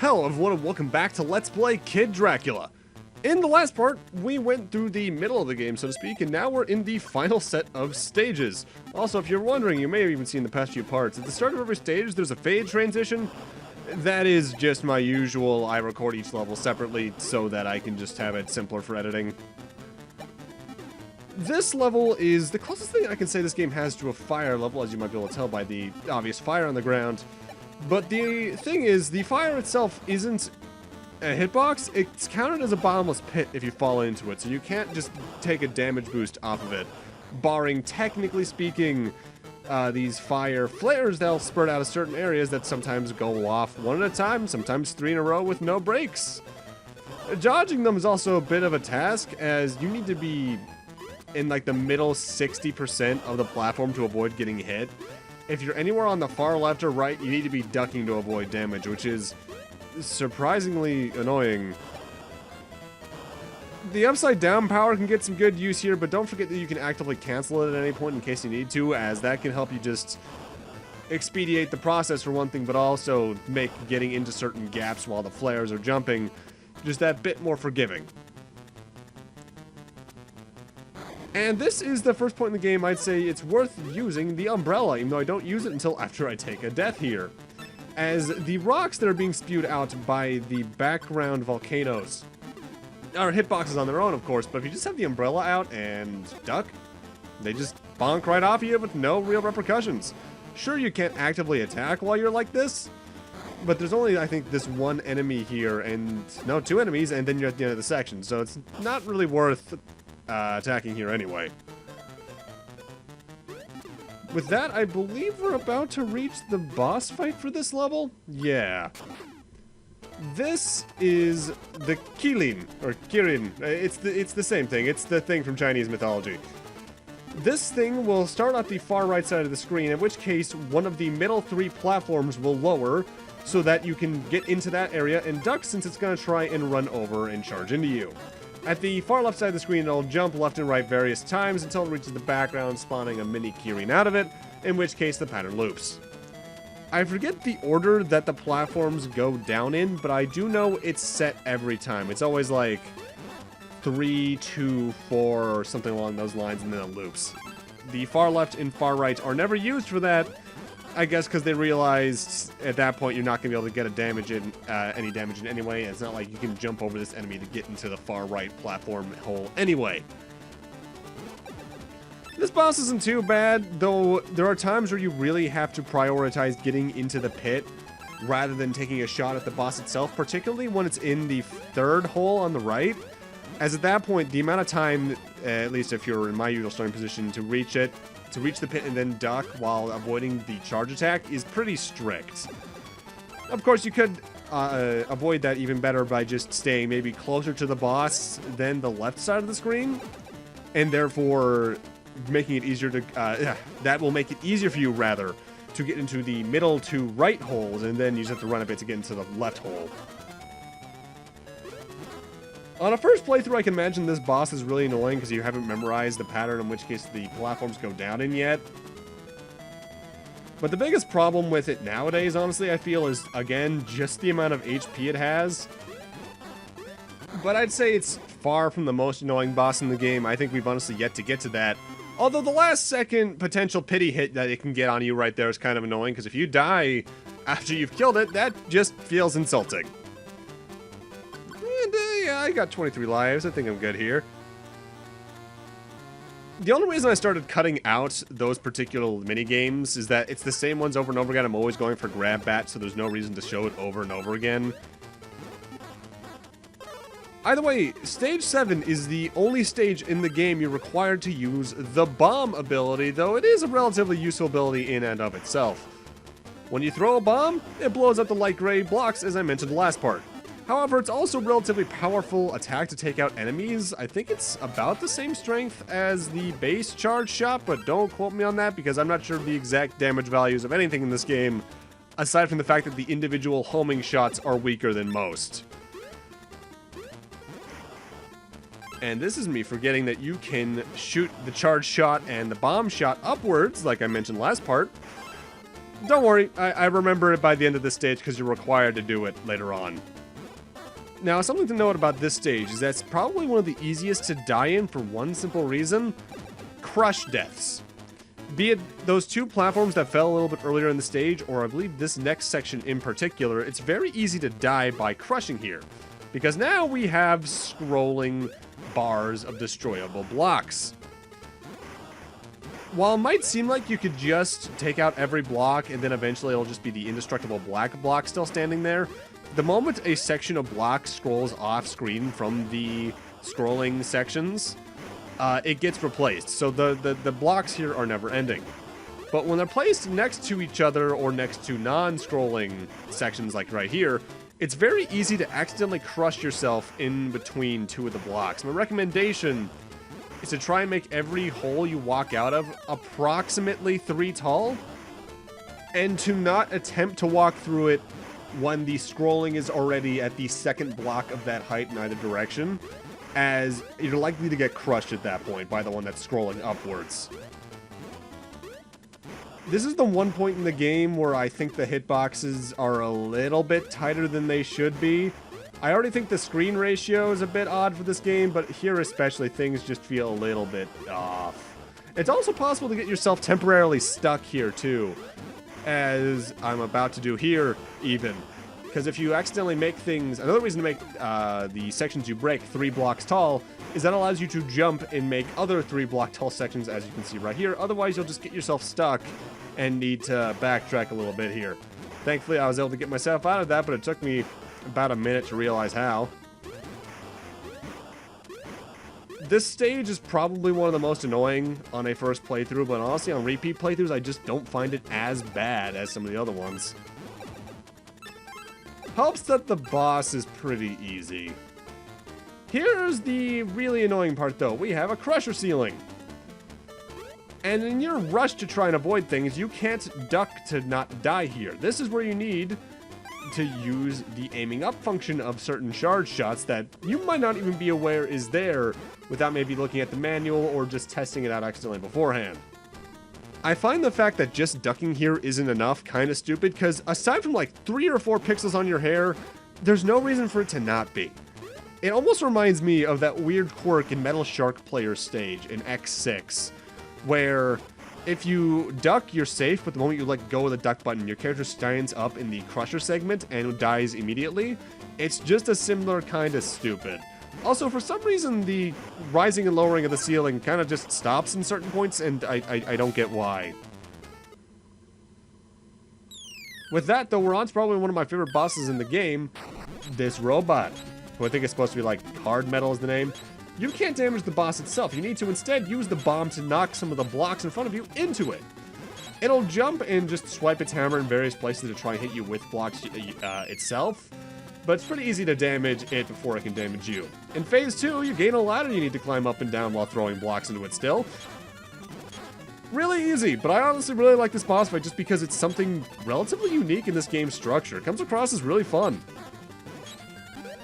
Hello everyone and welcome back to Let's Play Kid Dracula. In the last part, we went through the middle of the game, so to speak, and now we're in the final set of stages. Also, if you're wondering, you may have even seen the past few parts. At the start of every stage, there's a fade transition. That is just my usual. I record each level separately so that I can just have it simpler for editing. This level is the closest thing I can say this game has to a fire level, as you might be able to tell by the obvious fire on the ground. But the thing is, the fire itself isn't a hitbox. It's counted as a bottomless pit if you fall into it, so you can't just take a damage boost off of it. Barring, technically speaking, these fire flares that'll spurt out of certain areas that sometimes go off one at a time, sometimes 3 in a row with no breaks. Dodging them is also a bit of a task, as you need to be in like the middle 60% of the platform to avoid getting hit. If you're anywhere on the far left or right, you need to be ducking to avoid damage, which is surprisingly annoying. The upside down power can get some good use here, but don't forget that you can actively cancel it at any point in case you need to, as that can help you just expedite the process for one thing, but also make getting into certain gaps while the flares are jumping just that bit more forgiving. And this is the first point in the game I'd say it's worth using the umbrella, even though I don't use it until after I take a death here. As the rocks that are being spewed out by the background volcanoes are hitboxes on their own, of course, but if you just have the umbrella out and duck, they just bonk right off you with no real repercussions. Sure, you can't actively attack while you're like this, but there's only, I think, this one enemy here, and no, 2 enemies, and then you're at the end of the section, so it's not really worth attacking here anyway. With that, I believe we're about to reach the boss fight for this level? Yeah. This is the Kilin, or Kirin. It's the same thing. It's the thing from Chinese mythology. This thing will start at the far right side of the screen, in which case one of the middle 3 platforms will lower so that you can get into that area and duck, since it's going to try and run over and charge into you. At the far left side of the screen, it'll jump left and right various times until it reaches the background, spawning a mini Kirin out of it, in which case the pattern loops. I forget the order that the platforms go down in, but I do know it's set every time. It's always like 3, 2, 4, or something along those lines, and then it loops. The far left and far right are never used for that, I guess because they realized at that point you're not going to be able to get any damage in anyway. It's not like you can jump over this enemy to get into the far right platform hole anyway. This boss isn't too bad, though there are times where you really have to prioritize getting into the pit rather than taking a shot at the boss itself, particularly when it's in the 3rd hole on the right, as at that point the amount of time, at least if you're in my usual starting position, to reach the pit and then duck while avoiding the charge attack is pretty strict. Of course, you could avoid that even better by just staying maybe closer to the boss than the left side of the screen, and therefore making it easier to, that will make it easier for you, rather, to get into the middle 2 right holes, and then you just have to run a bit to get into the left hole. On a first playthrough, I can imagine this boss is really annoying because you haven't memorized the pattern, in which case the platforms go down in yet. But the biggest problem with it nowadays, honestly, I feel, is, again, just the amount of HP it has. But I'd say it's far from the most annoying boss in the game. I think we've honestly yet to get to that. Although the last second potential pity hit that it can get on you right there is kind of annoying, because if you die after you've killed it, that just feels insulting. Yeah, I got 23 lives. I think I'm good here. The only reason I started cutting out those particular mini-games is that it's the same ones over and over again. I'm always going for grab bat, so there's no reason to show it over and over again. Either way, Stage 7 is the only stage in the game you're required to use the bomb ability, though it is a relatively useful ability in and of itself. When you throw a bomb, it blows up the light gray blocks, as I mentioned last part. However, it's also a relatively powerful attack to take out enemies. I think it's about the same strength as the base charge shot, but don't quote me on that because I'm not sure of the exact damage values of anything in this game, aside from the fact that the individual homing shots are weaker than most. And this is me forgetting that you can shoot the charge shot and the bomb shot upwards, like I mentioned last part, Don't worry, I remember it by the end of this stage because you're required to do it later on. Now, something to note about this stage is that it's probably one of the easiest to die in for one simple reason: crush deaths. Be it those two platforms that fell a little bit earlier in the stage, or I believe this next section in particular, it's very easy to die by crushing here. Because now we have scrolling bars of destroyable blocks. While it might seem like you could just take out every block and then eventually it'll just be the indestructible black block still standing there, the moment a section of blocks scrolls off screen from the scrolling sections, it gets replaced. So the blocks here are never ending. But when they're placed next to each other or next to non-scrolling sections like right here, it's very easy to accidentally crush yourself in between two of the blocks. My recommendation is to try and make every hole you walk out of approximately 3 tall, and to not attempt to walk through it when the scrolling is already at the second block of that height in either direction, as you're likely to get crushed at that point by the one that's scrolling upwards. This is the one point in the game where I think the hitboxes are a little bit tighter than they should be. I already think the screen ratio is a bit odd for this game, but here especially things just feel a little bit off. It's also possible to get yourself temporarily stuck here too, as I'm about to do here even. Because if you accidentally make things, another reason to make the sections you break 3 blocks tall is that allows you to jump and make other 3 block tall sections, as you can see right here. Otherwise you'll just get yourself stuck and need to backtrack a little bit here. Thankfully I was able to get myself out of that, but it took me about a minute to realize how. This stage is probably one of the most annoying on a first playthrough, but honestly on repeat playthroughs I just don't find it as bad as some of the other ones. Helps that the boss is pretty easy. Here's the really annoying part though. We have a crusher ceiling. And in your rush to try and avoid things, you can't duck to not die here. This is where you need to use the aiming up function of certain charge shots that you might not even be aware is there without maybe looking at the manual or just testing it out accidentally beforehand. I find the fact that just ducking here isn't enough kind of stupid, because aside from like 3 or 4 pixels on your hair, there's no reason for it to not be. It almost reminds me of that weird quirk in Metal Shark Player's stage in X6, where if you duck, you're safe, but the moment you let go of the duck button, your character stands up in the crusher segment and dies immediately. It's just a similar kind of stupid. Also, for some reason, the rising and lowering of the ceiling kind of just stops in certain points, and I don't get why. With that, though, we're on to probably one of my favorite bosses in the game, this robot, who I think is supposed to be like hard metal is the name. You can't damage the boss itself. You need to instead use the bomb to knock some of the blocks in front of you into it. It'll jump and just swipe its hammer in various places to try and hit you with blocks itself, but it's pretty easy to damage it before it can damage you. In phase 2, you gain a ladder you need to climb up and down while throwing blocks into it still. Really easy, but I honestly really like this boss fight just because it's something relatively unique in this game's structure. It comes across as really fun.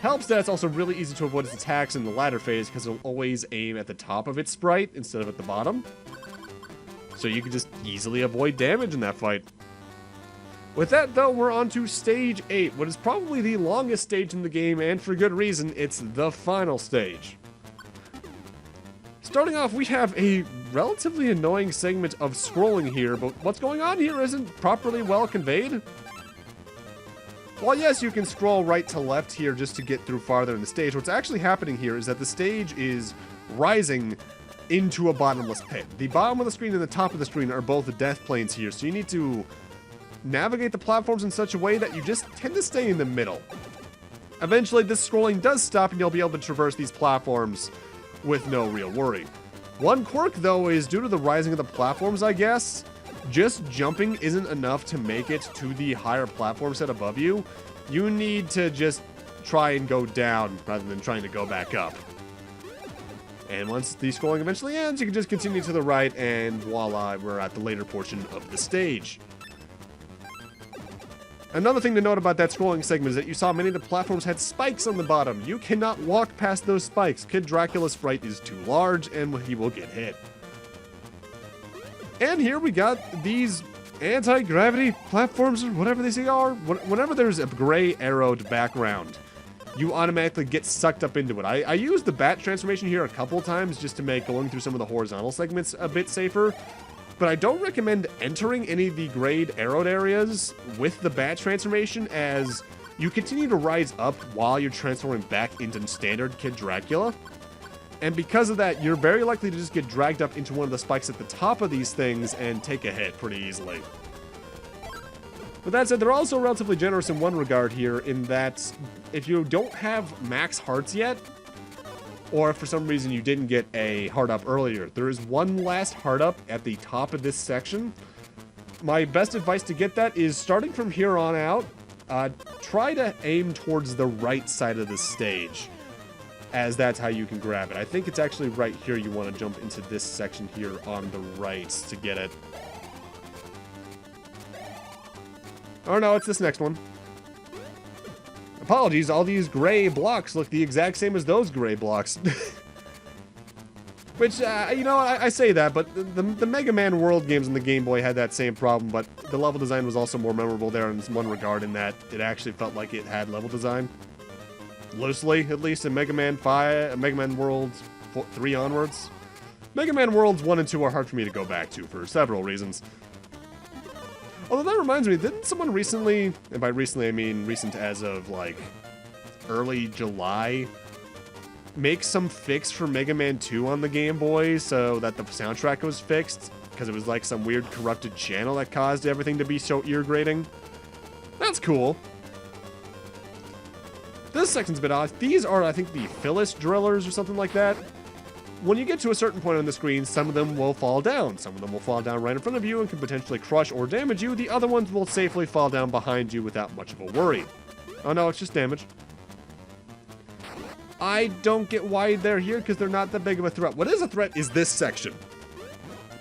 Helps that it's also really easy to avoid its attacks in the ladder phase because it'll always aim at the top of its sprite instead of at the bottom. So you can just easily avoid damage in that fight. With that, though, we're on to Stage 8, what is probably the longest stage in the game, and for good reason, it's the final stage. Starting off, we have a relatively annoying segment of scrolling here, but what's going on here isn't properly well conveyed. While yes, you can scroll right to left here just to get through farther in the stage, what's actually happening here is that the stage is rising into a bottomless pit. The bottom of the screen and the top of the screen are both the death planes here, so you need to navigate the platforms in such a way that you just tend to stay in the middle. Eventually, this scrolling does stop and you'll be able to traverse these platforms with no real worry. One quirk, though, is due to the rising of the platforms, I guess, just jumping isn't enough to make it to the higher platform set above you. You need to just try and go down rather than trying to go back up. And once the scrolling eventually ends, you can just continue to the right, and voila, we're at the later portion of the stage. Another thing to note about that scrolling segment is that you saw many of the platforms had spikes on the bottom. You cannot walk past those spikes. Kid Dracula's sprite is too large, and he will get hit. And here we got these anti-gravity platforms or whatever these are. Whenever there's a gray arrowed background, you automatically get sucked up into it. I used the bat transformation here a couple times just to make going through some of the horizontal segments a bit safer. But I don't recommend entering any of the grayed arrowed areas with the bat transformation, as you continue to rise up while you're transforming back into standard Kid Dracula. And because of that, you're very likely to just get dragged up into one of the spikes at the top of these things and take a hit pretty easily. With that said, they're also relatively generous in one regard here, in that if you don't have max hearts yet, or if for some reason you didn't get a heart up earlier, there is one last heart up at the top of this section. My best advice to get that is, starting from here on out, try to aim towards the right side of the stage, as that's how you can grab it. I think it's actually right here. You want to jump into this section here on the right to get it. Oh no, it's this next one. Apologies, all these gray blocks look the exact same as those gray blocks. Which, you know, I say that, but the Mega Man World games on the Game Boy had that same problem, but the level design was also more memorable there in one regard, in that it actually felt like it had level design. Loosely, at least, in Mega Man 5, Mega Man Worlds 3 onwards. Mega Man Worlds 1 and 2 are hard for me to go back to for several reasons. Although that reminds me, didn't someone recently, and by recently I mean recent as of like early July, make some fix for Mega Man 2 on the Game Boy so that the soundtrack was fixed? Because it was like some weird corrupted channel that caused everything to be so ear-grating. That's cool. This section's a bit odd. These are, I think, the Phyllis drillers or something like that. When you get to a certain point on the screen, some of them will fall down. Some of them will fall down right in front of you and can potentially crush or damage you. The other ones will safely fall down behind you without much of a worry. Oh no, it's just damage. I don't get why they're here, because they're not that big of a threat. What is a threat is this section.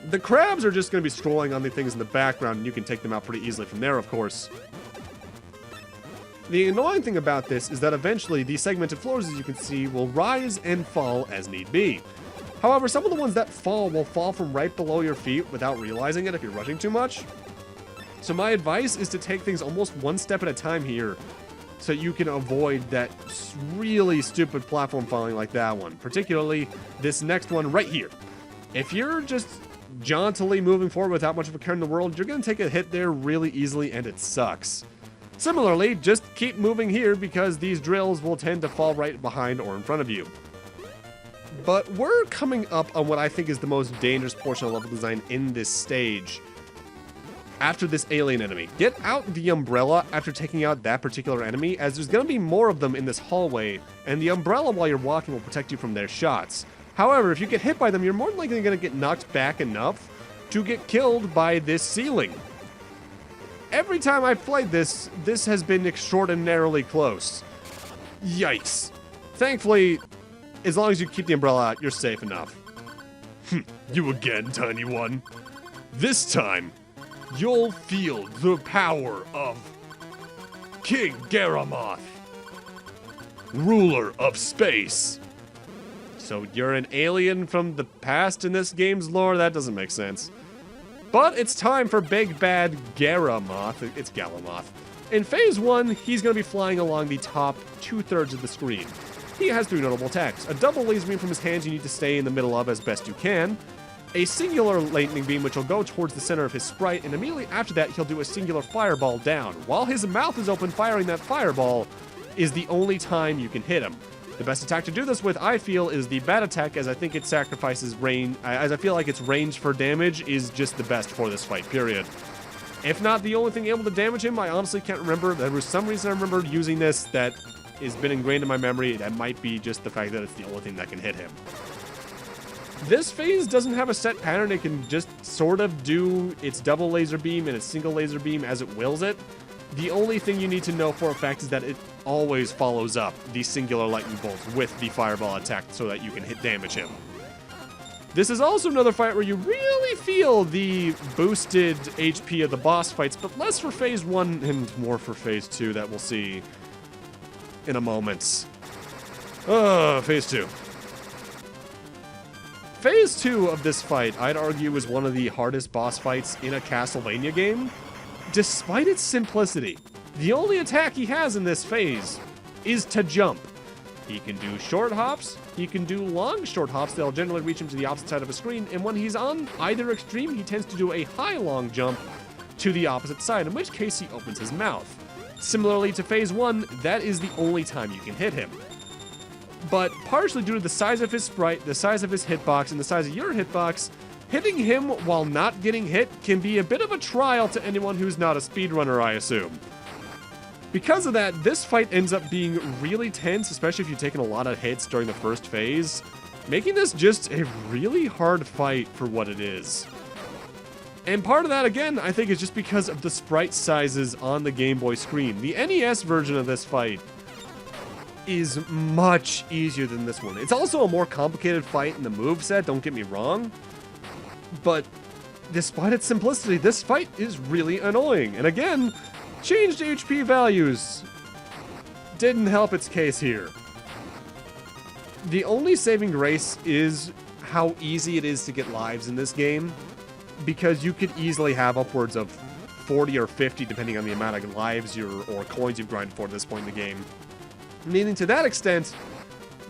The crabs are just going to be scrolling on the things in the background, and you can take them out pretty easily from there, of course. The annoying thing about this is that eventually these segmented floors, as you can see, will rise and fall as need be. However, some of the ones that fall will fall from right below your feet without realizing it if you're rushing too much. So my advice is to take things almost one step at a time here, so you can avoid that really stupid platform falling like that one. Particularly this next one right here. If you're just jauntily moving forward without much of a care in the world, you're going to take a hit there really easily, and it sucks. Similarly, just keep moving here, because these drills will tend to fall right behind or in front of you. But we're coming up on what I think is the most dangerous portion of level design in this stage. After this alien enemy, get out the umbrella after taking out that particular enemy, as there's going to be more of them in this hallway, and the umbrella while you're walking will protect you from their shots. However, if you get hit by them, you're more than likely going to get knocked back enough to get killed by this ceiling. Every time I've played this, this has been extraordinarily close. Yikes. Thankfully, as long as you keep the umbrella out, you're safe enough. You again, tiny one. This time, you'll feel the power of King Garamoth, ruler of space. So you're an alien from the past in this game's lore? That doesn't make sense. But it's time for Big Bad Garamoth. It's Galamoth. In Phase 1, he's going to be flying along the top 2/3 of the screen. He has 3 notable attacks. A double laser beam from his hands you need to stay in the middle of as best you can. A singular lightning beam which will go towards the center of his sprite, and immediately after that he'll do a singular fireball down. While his mouth is open, firing that fireball is the only time you can hit him. The best attack to do this with, I feel, is the bat attack, as I think it sacrifices range, as I feel like its range for damage is just the best for this fight, period. If not the only thing able to damage him, I honestly can't remember. There was some reason I remember using this that has been ingrained in my memory. That might be just the fact that it's the only thing that can hit him. This phase doesn't have a set pattern. It can just sort of do its double laser beam and its single laser beam as it wills it. The only thing you need to know for a fact is that it always follows up the singular lightning bolts with the fireball attack so that you can damage him. This is also another fight where you really feel the boosted HP of the boss fights, but less for Phase 1 and more for Phase 2 that we'll see in a moment. Phase 2. Phase 2 of this fight, I'd argue, is one of the hardest boss fights in a Castlevania game. Despite its simplicity, the only attack he has in this phase is to jump. He can do short hops, he can do long short hops that'll generally reach him to the opposite side of a screen, and when he's on either extreme, he tends to do a high long jump to the opposite side, in which case he opens his mouth. Similarly to Phase 1, that is the only time you can hit him. But partially due to the size of his sprite, the size of his hitbox, and the size of your hitbox, hitting him while not getting hit can be a bit of a trial to anyone who's not a speedrunner, I assume. Because of that, this fight ends up being really tense, especially if you've taken a lot of hits during the first phase, making this just a really hard fight for what it is. And part of that, again, I think is just because of the sprite sizes on the Game Boy screen. The NES version of this fight is much easier than this one. It's also a more complicated fight in the moveset, don't get me wrong. But despite its simplicity, this fight is really annoying. And again, changed HP values didn't help its case here. The only saving grace is how easy it is to get lives in this game, because you could easily have upwards of 40 or 50 depending on the amount of lives or coins you've grinded for at this point in the game. Meaning to that extent,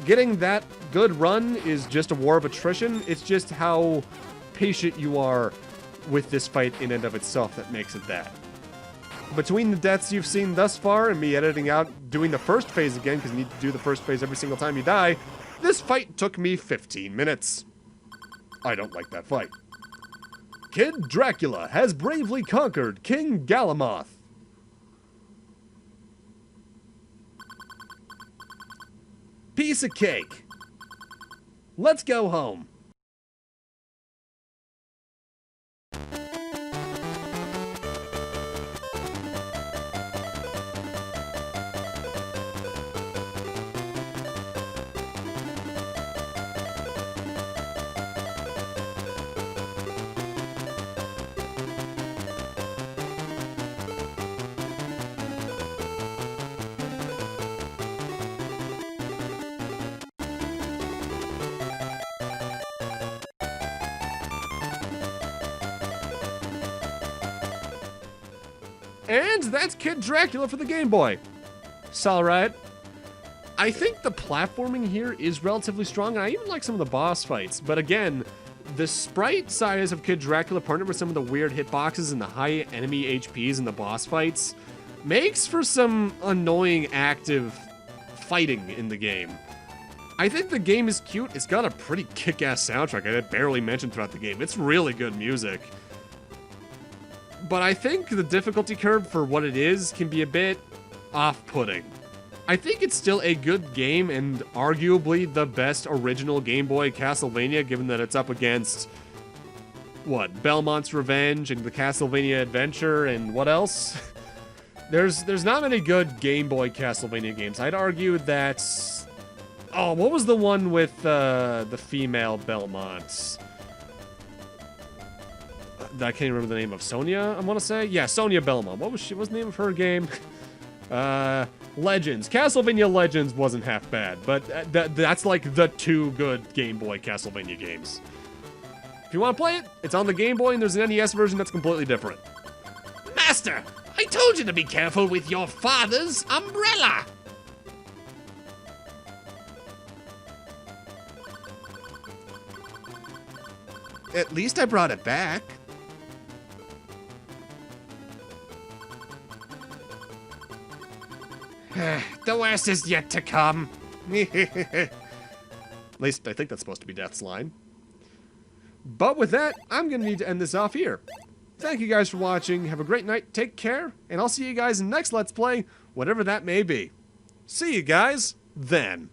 getting that good run is just a war of attrition. It's just how patient you are with this fight in and of itself that makes it that. Between the deaths you've seen thus far and me editing out doing the first phase again, because you need to do the first phase every single time you die, this fight took me 15 minutes. I don't like that fight. Kid Dracula has bravely conquered King Galamoth. Piece of cake. Let's go home. And that's Kid Dracula for the Game Boy. It's alright. I think the platforming here is relatively strong, and I even like some of the boss fights. But again, the sprite size of Kid Dracula partnered with some of the weird hitboxes and the high enemy HPs in the boss fights makes for some annoying active fighting in the game. I think the game is cute. It's got a pretty kick-ass soundtrack I barely mentioned throughout the game. It's really good music. But I think the difficulty curve for what it is can be a bit off-putting. I think it's still a good game and arguably the best original Game Boy Castlevania, given that it's up against, what, Belmont's Revenge and the Castlevania Adventure and what else? There's not many good Game Boy Castlevania games. I'd argue that... Oh, what was the one with the female Belmonts? I can't remember the name of Sonia, I want to say. Yeah, Sonia Belmont. What was the name of her game? Legends. Castlevania Legends wasn't half bad, but that's like the two good Game Boy Castlevania games. If you want to play it, it's on the Game Boy, and there's an NES version that's completely different. Master, I told you to be careful with your father's umbrella! At least I brought it back. The worst is yet to come. At least I think that's supposed to be Death's line. But with that, I'm going to need to end this off here. Thank you guys for watching. Have a great night. Take care. And I'll see you guys in the next Let's Play, whatever that may be. See you guys then.